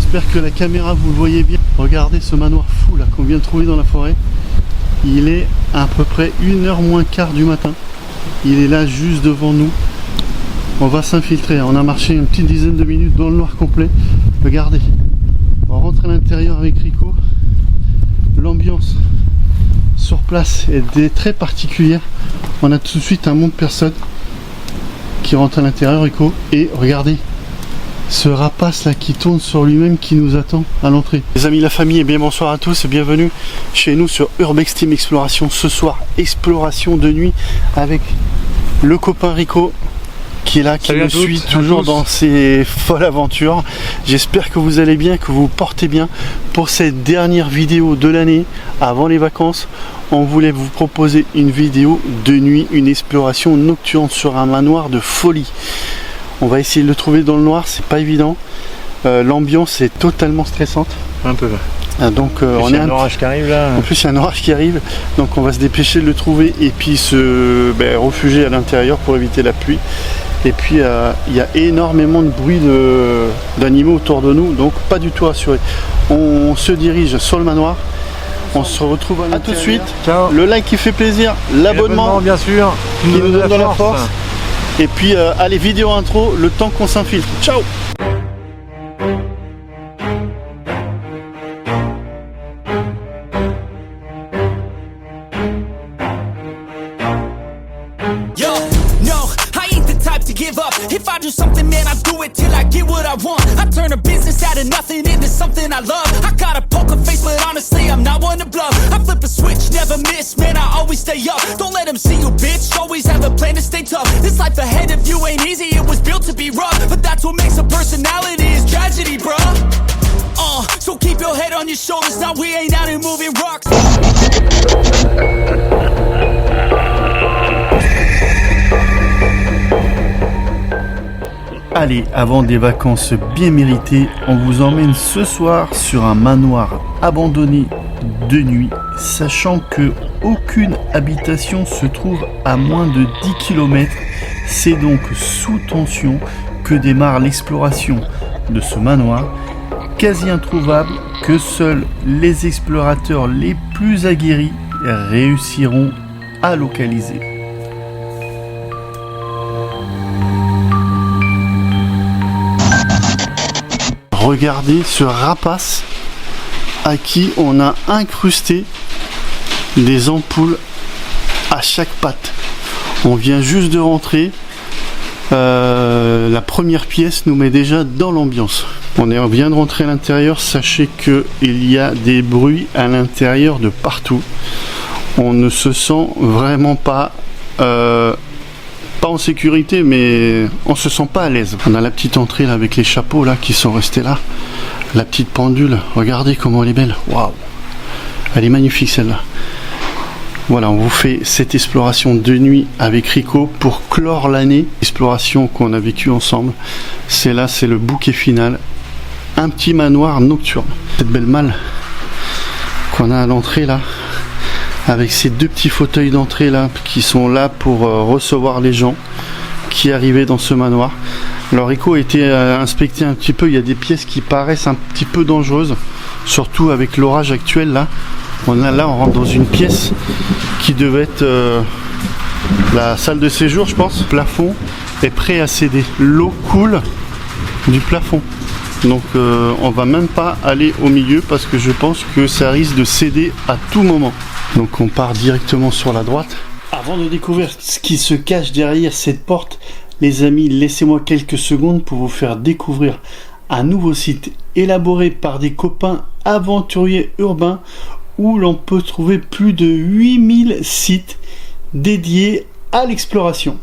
J'espère que la caméra vous le voyez bien. Regardez ce manoir fou là qu'on vient de trouver dans la forêt. Il est à peu près 1h moins quart du matin. Il est là juste devant nous. On va s'infiltrer. On a marché une petite dizaine de minutes dans le noir complet. Regardez. On va rentrer à l'intérieur avec Rico. L'ambiance sur place est très particulière. On a tout de suite un monde de personnes qui rentre à l'intérieur, Rico. Et regardez ce rapace là qui tourne sur lui-même, qui nous attend à l'entrée. Les amis, la famille, et bien bonsoir à tous et bienvenue chez nous sur Urbex Team Exploration. Ce soir, exploration de nuit avec le copain Rico qui est là, qui nous suit toujours dans ses folles aventures. J'espère que vous allez bien, que vous vous portez bien. Pour cette dernière vidéo de l'année, avant les vacances, on voulait vous proposer une vidéo de nuit, une exploration nocturne sur un manoir de folie. On va essayer de le trouver dans le noir, c'est pas évident. L'ambiance est totalement stressante. Un peu. Donc on a un orage qui arrive là. En plus il y a un orage qui arrive, donc on va se dépêcher de le trouver et puis se refugier à l'intérieur pour éviter la pluie. Et puis il y a énormément de bruit d'animaux autour de nous, donc pas du tout rassuré. On se dirige sur le manoir. On se retrouve à tout de suite. Ciao. Le like qui fait plaisir, l'abonnement bien sûr, qui nous donne de la force. Et puis allez, vidéo intro, le temps qu'on s'infiltre. Ciao. If I do something, man, I do it till I get what I want. I turn a business out of nothing into something I love. I got a poker face, but honestly, I'm not one to bluff. I flip a switch, never miss, man, I always stay up. Don't let them see you, bitch, always have a plan to stay tough. This life ahead of you ain't easy, it was built to be rough. But that's what makes a personality, is tragedy, bruh. So keep your head on your shoulders, now we ain't out here moving rocks. Allez, avant des vacances bien méritées, on vous emmène ce soir sur un manoir abandonné de nuit, sachant que aucune habitation se trouve à moins de 10 km. C'est donc sous tension que démarre l'exploration de ce manoir, quasi introuvable, que seuls les explorateurs les plus aguerris réussiront à localiser. Regardez ce rapace à qui on a incrusté des ampoules à chaque patte. On vient juste de rentrer. La première pièce nous met déjà dans l'ambiance. On vient de rentrer à l'intérieur. Sachez qu'il y a des bruits à l'intérieur de partout. On ne se sent vraiment pas en sécurité, mais on se sent pas à l'aise. On a la petite entrée là avec les chapeaux là qui sont restés là. La petite pendule, regardez comment elle est belle. Waouh, elle est magnifique celle-là. Voilà, on vous fait cette exploration de nuit avec Rico pour clore l'année. Exploration qu'on a vécue ensemble. C'est là, c'est le bouquet final. Un petit manoir nocturne. Cette belle malle qu'on a à l'entrée là, avec ces deux petits fauteuils d'entrée là qui sont là pour recevoir les gens qui arrivaient dans ce manoir. Alors Rico a été inspecté un petit peu. Il y a des pièces qui paraissent un petit peu dangereuses, surtout avec l'orage actuel là. On rentre dans une pièce qui devait être la salle de séjour, je pense. Le plafond est prêt à céder. L'eau coule du plafond. Donc on va même pas aller au milieu parce que je pense que ça risque de céder à tout moment. Donc on part directement sur la droite. Avant de découvrir ce qui se cache derrière cette porte, les amis, laissez-moi quelques secondes pour vous faire découvrir un nouveau site élaboré par des copains aventuriers urbains où l'on peut trouver plus de 8000 sites dédiés à l'exploration.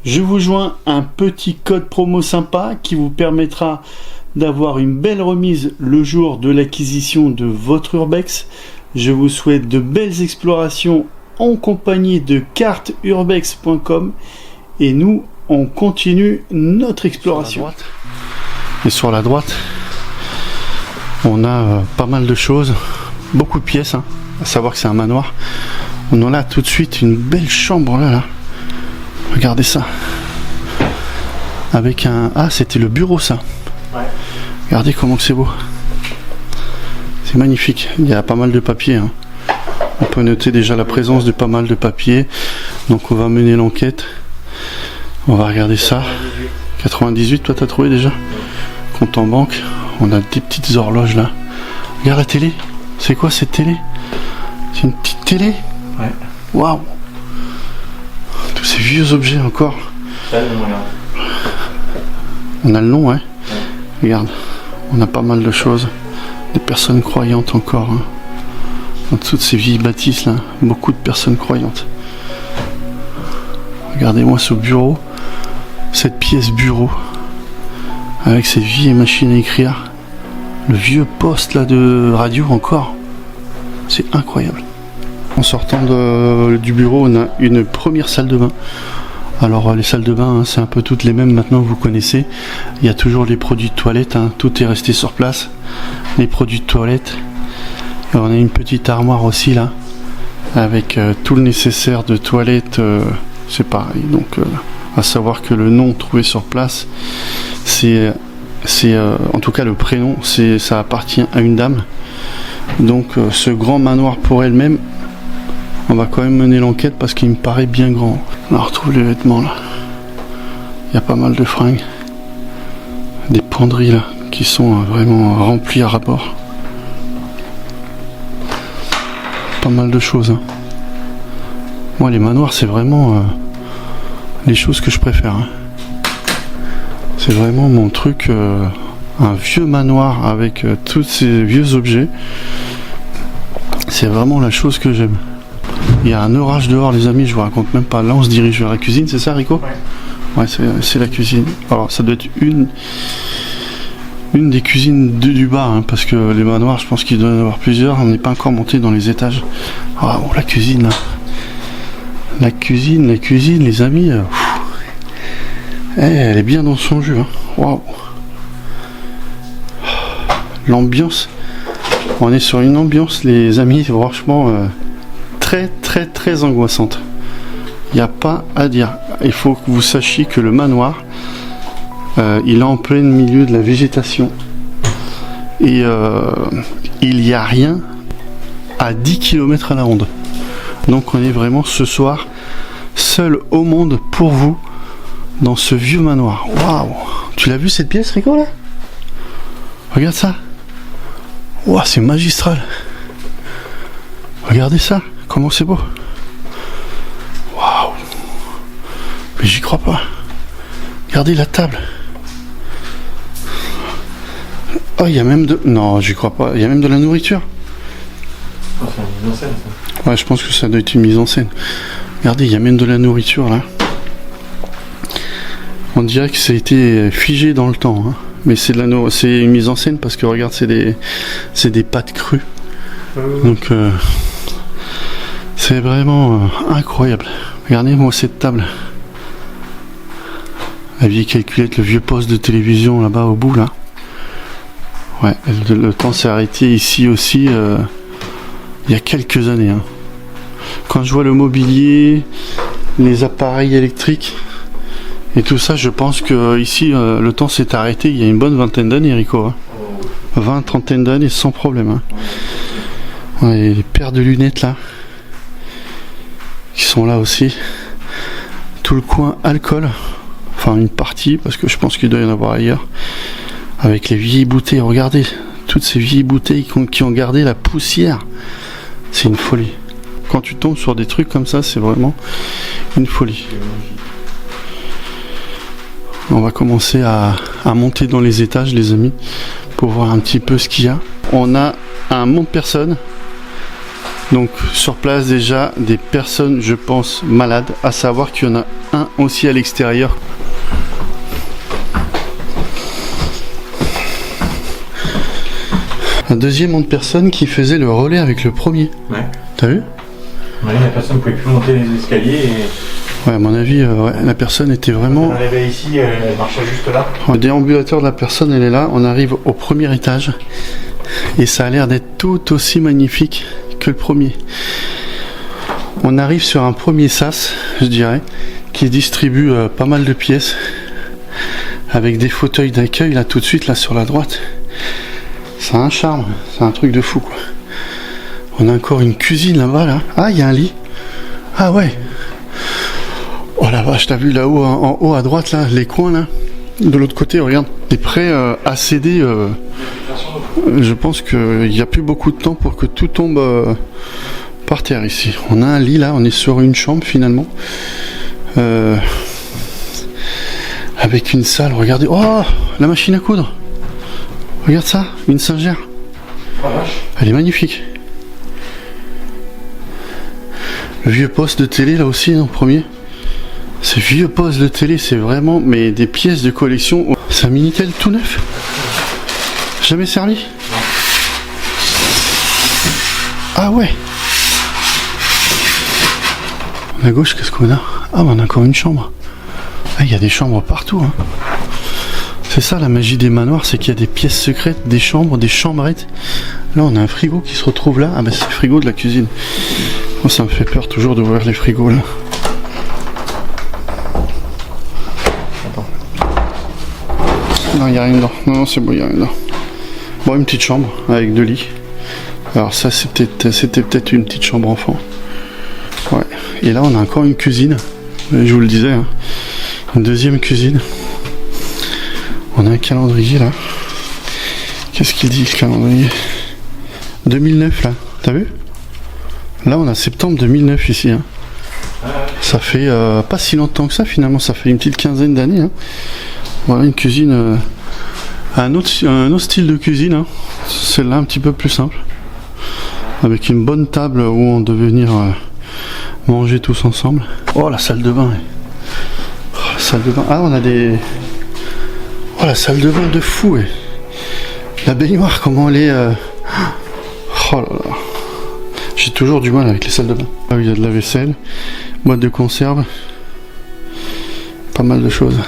Je vous joins un petit code promo sympa qui vous permettra d'avoir une belle remise le jour de l'acquisition de votre urbex. Je vous souhaite de belles explorations en compagnie de carteurbex.com et nous on continue notre exploration. Et sur la droite on a pas mal de choses, beaucoup de pièces, hein. À savoir que c'est un manoir. On en a tout de suite une belle chambre là. Regardez ça. Avec un... Ah, c'était le bureau ça. Ouais. Regardez comment c'est beau. C'est magnifique. Il y a pas mal de papiers, hein. On peut noter déjà la présence de pas mal de papiers. Donc on va mener l'enquête. On va regarder ça. 98, toi t'as trouvé déjà? Compte en banque. On a des petites horloges là. Regarde la télé. C'est quoi cette télé? C'est une petite télé? Ouais. Waouh. Tous ces vieux objets encore. On a le nom, ouais. Regarde, on a pas mal de choses. Des personnes croyantes encore. Hein. En dessous de ces vieilles bâtisses là, beaucoup de personnes croyantes. Regardez-moi ce bureau, cette pièce bureau, avec ces vieilles machines à écrire. Le vieux poste là de radio encore. C'est incroyable. En sortant du bureau, on a une première salle de bain. Alors les salles de bain, hein, c'est un peu toutes les mêmes maintenant, vous connaissez. Il y a toujours les produits de toilette, hein, tout est resté sur place. Les produits de toilette. Et on a une petite armoire aussi là, avec tout le nécessaire de toilette. C'est pareil. Donc à savoir que le nom trouvé sur place, c'est en tout cas le prénom, ça appartient à une dame. Donc ce grand manoir pour elle-même, on va quand même mener l'enquête parce qu'il me paraît bien grand. On retrouve les vêtements là. Il y a pas mal de fringues. Des penderies là qui sont vraiment remplies à rapport. Pas mal de choses. Hein. Moi les manoirs c'est vraiment les choses que je préfère. Hein. C'est vraiment mon truc. Un vieux manoir avec tous ces vieux objets. C'est vraiment la chose que j'aime. Il y a un orage dehors les amis, je vous raconte même pas. Là on se dirige vers la cuisine, c'est ça Rico? Ouais, c'est la cuisine. Alors ça doit être une des cuisines du bas, hein, parce que les manoirs je pense qu'il doit y en avoir plusieurs. On n'est pas encore monté dans les étages. Oh la cuisine là. La cuisine les amis. Elle est bien dans son jus. Hein. Waouh. L'ambiance. On est sur une ambiance les amis franchement très angoissante. Il n'y a pas à dire. Il faut que vous sachiez que le manoir il est en plein milieu de la végétation et il n'y a rien à 10 km à la ronde. Donc on est vraiment ce soir seul au monde pour vous dans ce vieux manoir. Waouh. Tu l'as vu cette pièce Rico là? Regarde ça. Waouh, c'est magistral. Regardez ça. Comment c'est beau. Waouh. Mais j'y crois pas. Regardez la table. Oh, il y a même de... Non, j'y crois pas. Il y a même de la nourriture. Oh, c'est une mise en scène, ça. Ouais, je pense que ça doit être une mise en scène. Regardez, il y a même de la nourriture, là. On dirait que ça a été figé dans le temps. Hein. Mais c'est une mise en scène parce que, regarde, c'est des pâtes crues. Donc... c'est vraiment incroyable. Regardez-moi cette table. La vieille calculette, le vieux poste de télévision là-bas au bout là. Ouais, le temps s'est arrêté ici aussi il y a quelques années. Hein. Quand je vois le mobilier, les appareils électriques et tout ça, je pense que ici le temps s'est arrêté il y a une bonne vingtaine d'années, Rico. Hein. 20-30 d'années sans problème. Hein. Ouais, les paires de lunettes là. Qui sont là aussi. Tout le coin alcool, enfin une partie parce que je pense qu'il doit y en avoir ailleurs, avec les vieilles bouteilles. Regardez toutes ces vieilles bouteilles qui ont gardé la poussière. C'est une folie. Quand tu tombes sur des trucs comme ça, c'est vraiment une folie. On va commencer à monter dans les étages les amis pour voir un petit peu ce qu'il y a. On a un monte personne. Donc sur place déjà des personnes je pense malades, à savoir qu'il y en a un aussi à l'extérieur. un deuxième autre personne qui faisait le relais avec le premier. Ouais. T'as vu? Ouais, la personne ne pouvait plus monter les escaliers et... Ouais, à mon avis, ouais, la personne était vraiment... On arrivait ici, elle marchait juste là. Le déambulateur de la personne, elle est là. On arrive au premier étage. Et ça a l'air d'être tout aussi magnifique que le premier. On arrive sur un premier sas, je dirais, qui distribue pas mal de pièces. Avec des fauteuils d'accueil, là, tout de suite, là, sur la droite. Ça a un charme. C'est un truc de fou, quoi. On a encore une cuisine là-bas, là. Ah, il y a un lit. Ah ouais. Oh la vache, t'as vu là-haut, en haut à droite, là, les coins, là. De l'autre côté, regarde. C'est prêt à céder. Je pense qu'il n'y a plus beaucoup de temps pour que tout tombe par terre ici. On a un lit, là. On est sur une chambre, finalement. Avec une salle, regardez. Oh, la machine à coudre. Regarde ça, une singère. Oh, vache. Elle est magnifique. Le vieux poste de télé là aussi, en premier. Ce vieux poste de télé, c'est vraiment mais des pièces de collection. C'est un Minitel tout neuf. Jamais servi. Ah ouais. À gauche, qu'est-ce qu'on a? Ah, on a encore une chambre. Ah, il y a des chambres partout. Hein. C'est ça la magie des manoirs, c'est qu'il y a des pièces secrètes, des chambres, des chambrettes. Là, on a un frigo qui se retrouve là. Ah bah c'est le frigo de la cuisine. Moi, ça me fait peur toujours d'ouvrir les frigos là. Attends. Non, il n'y a rien dedans. Non, c'est bon, il n'y a rien dedans. Bon, une petite chambre avec 2 lits. Alors ça, c'était peut-être une petite chambre enfant. Ouais. Et là, on a encore une cuisine. Je vous le disais. Hein. Une deuxième cuisine. On a un calendrier là. Qu'est-ce qu'il dit le calendrier? 2009 là. T'as vu? Là, on a septembre 2009 ici. Hein. Ça fait pas si longtemps que ça finalement. Ça fait une petite quinzaine d'années. Hein. Voilà une cuisine. Un autre style de cuisine. Hein. Celle-là un petit peu plus simple. Avec une bonne table où on devait venir manger tous ensemble. Oh la salle de bain. Oh, la salle de bain. Ah on a des... Oh la salle de bain de fou. Ouais. La baignoire comment elle est... Oh là là. J'ai toujours du mal avec les salles de bain. Ah oui, il y a de la vaisselle. Boîte de conserve. Pas mal de choses.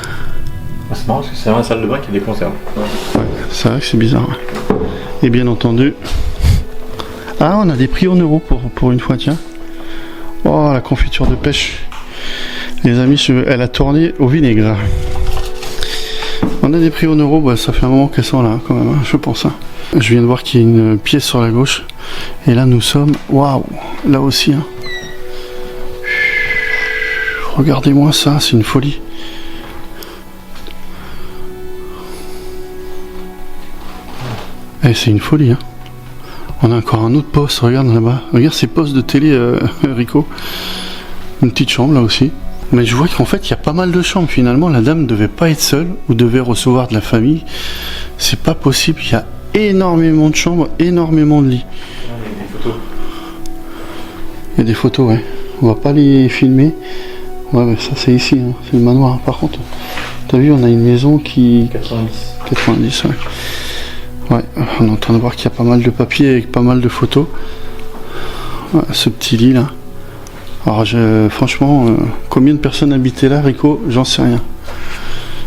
C'est marrant parce que c'est vraiment la salle de bain qui a des conserves. Ouais, c'est vrai que c'est bizarre. Ouais. Et bien entendu... Ah, on a des prix en euros pour une fois, tiens. Oh, la confiture de pêche. Les amis, elle a tourné au vinaigre. On a des prix en euros, bah, ça fait un moment qu'elles sont là, quand même, hein, je pense. Hein. Je viens de voir qu'il y a une pièce sur la gauche. Et là, nous sommes... Waouh, là aussi. Hein. Regardez-moi ça, c'est une folie. Eh, c'est une folie, hein. On a encore un autre poste, regarde là-bas. Regarde ces postes de télé, Rico. Une petite chambre là aussi. Mais je vois qu'en fait, il y a pas mal de chambres. Finalement, la dame ne devait pas être seule ou devait recevoir de la famille. C'est pas possible. Il y a énormément de chambres, énormément de lits. Il y a des photos. Il y a des photos, ouais. On va pas les filmer. Ouais, mais ça c'est ici, hein. C'est le manoir. Par contre, t'as vu, on a une maison qui... 90, ouais. Ouais, on est en train de voir qu'il y a pas mal de papiers avec pas mal de photos. Ouais, ce petit lit là. Alors franchement, combien de personnes habitaient là, Rico? J'en sais rien.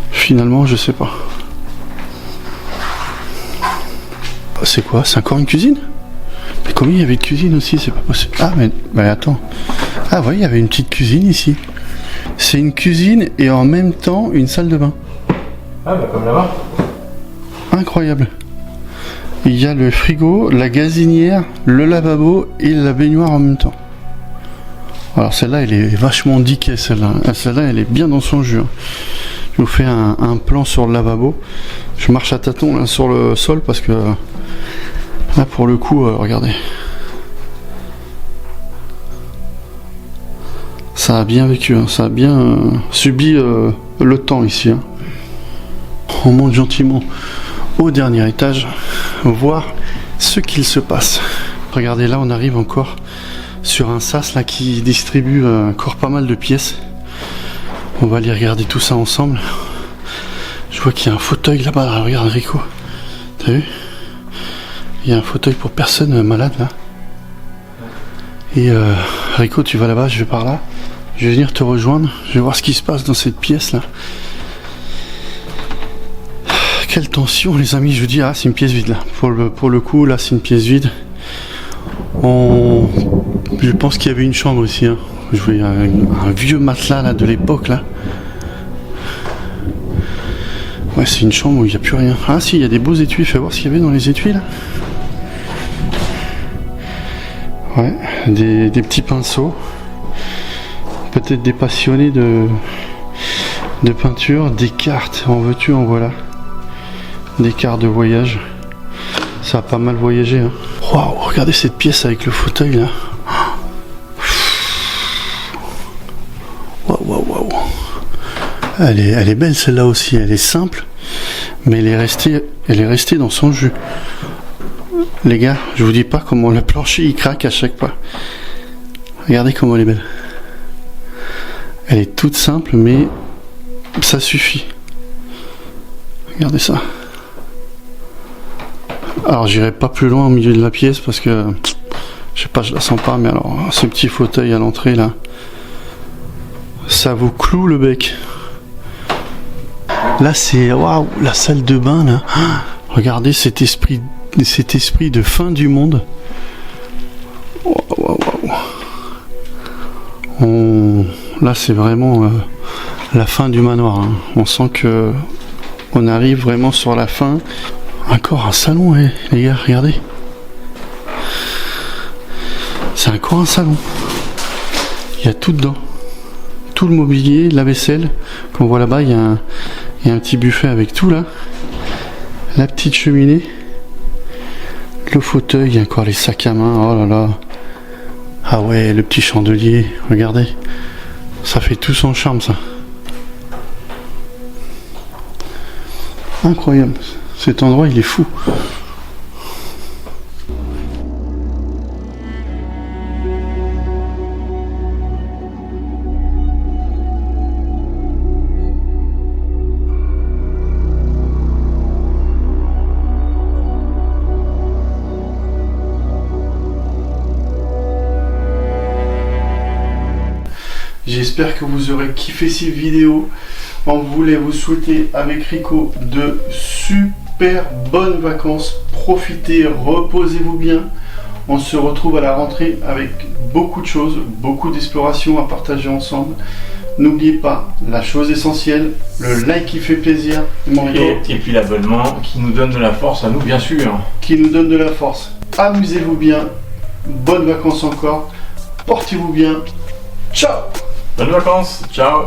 Finalement, je sais pas. C'est quoi? C'est encore une cuisine? Mais combien il y avait de cuisine aussi? C'est pas possible. Ah mais attends. Ah ouais, il y avait une petite cuisine ici. C'est une cuisine et en même temps une salle de bain. Ah bah comme là-bas. Incroyable. Il y a le frigo, la gazinière, le lavabo et la baignoire en même temps. Alors celle-là, elle est vachement diquée, celle-là. Celle-là, elle est bien dans son jus. Je vous fais un plan sur le lavabo. Je marche à tâtons là, sur le sol parce que là, pour le coup, regardez. Ça a bien vécu, hein. Ça a bien subi le temps ici. Hein. On monte gentiment au dernier étage, voir ce qu'il se passe. Regardez, là on arrive encore sur un sas là qui distribue encore pas mal de pièces. On va aller regarder tout ça ensemble. Je vois qu'il y a un fauteuil là-bas. Regarde Rico, t'as vu? Il y a un fauteuil pour personne malade là. Et Rico, tu vas là-bas, je vais par là. Je vais venir te rejoindre. Je vais voir ce qui se passe dans cette pièce là. Quelle tension les amis, je vous dis, ah c'est une pièce vide là. Pour le coup là c'est une pièce vide. Je pense qu'il y avait une chambre ici. Hein. Je voyais un vieux matelas là de l'époque là. Ouais, c'est une chambre où il n'y a plus rien. Ah si, il y a des beaux étuis. Fais voir ce qu'il y avait dans les étuis là. Ouais, des petits pinceaux. Peut-être des passionnés de peinture. Des cartes, en veux-tu, en voilà. Des cartes de voyage. Ça a pas mal voyagé. Hein. Waouh, regardez cette pièce avec le fauteuil là. Waouh, waouh, waouh. Elle est belle celle-là aussi. Elle est simple, mais elle est restée dans son jus. Les gars, je vous dis pas comment le plancher il craque à chaque pas. Regardez comment elle est belle. Elle est toute simple, mais ça suffit. Regardez ça. Alors j'irai pas plus loin au milieu de la pièce parce que je sais pas, je la sens pas, mais alors ce petit fauteuil à l'entrée là, ça vous cloue le bec. Là c'est waouh, la salle de bain là. Regardez cet esprit de fin du monde. Waouh, waouh. Là c'est vraiment la fin du manoir. Hein. On sent que on arrive vraiment sur la fin. Encore un salon, les gars, regardez. C'est encore un salon. Il y a tout dedans. Tout le mobilier, la vaisselle. Qu'on voit là-bas, il y a un petit buffet avec tout là. La petite cheminée. Le fauteuil, il y a encore les sacs à main. Oh là là. Ah ouais, le petit chandelier. Regardez. Ça fait tout son charme, ça. Incroyable. Cet endroit, il est fou. J'espère que vous aurez kiffé ces vidéos. On voulait vous souhaiter avec Rico de super bonnes vacances. Profitez, reposez-vous bien. On se retrouve à la rentrée avec beaucoup de choses, beaucoup d'explorations à partager ensemble. N'oubliez pas la chose essentielle, le like qui fait plaisir. Et puis l'abonnement qui nous donne de la force à nous, bien sûr. Qui nous donne de la force. Amusez-vous bien. Bonnes vacances encore. Portez-vous bien. Ciao. Bonnes vacances. Ciao.